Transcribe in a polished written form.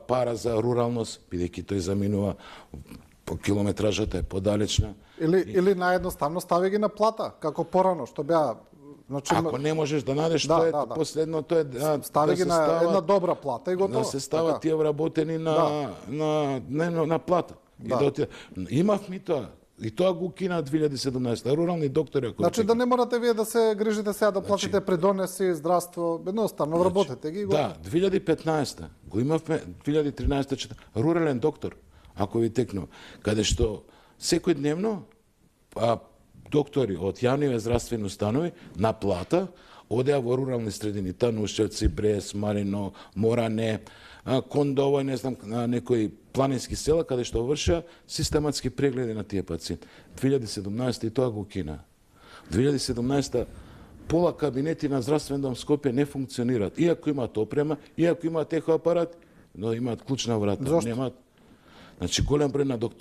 пара за руралност, бидејќи тој заминува по километражата е подалечна. Или наедноставно стави ги на плата, како порано, што беа. Значи, ако не можеш да најдеш, последното е стави ги на една добра плата и готово. Да се стават тие вработени на плата. Имавме тоа. И тоа го кина 2017. Рурални доктори. Значи да не морате вие да се грижите сега да платите придонеси, здравство, едноставно вработете ги. Да, 2015 го имавме, 2013 рурален доктор, ако ви текнува, каде што секојдневно доктори од јавни здравствени установи на плата одеа во рурални средини, Танушевци, Брес, Марино, Моране, Кондово, не знам, некои планински села, каде што врша систематски прегледи на тие пациенти. 2017 и тоа го кина. 2017 пола кабинети на здравствен дом Скопје не функционираат. Иако имаат опрема, иако имаат ехоапарат, но имаат клучна врата. Зошто? Немаат. Значи голем број на доктори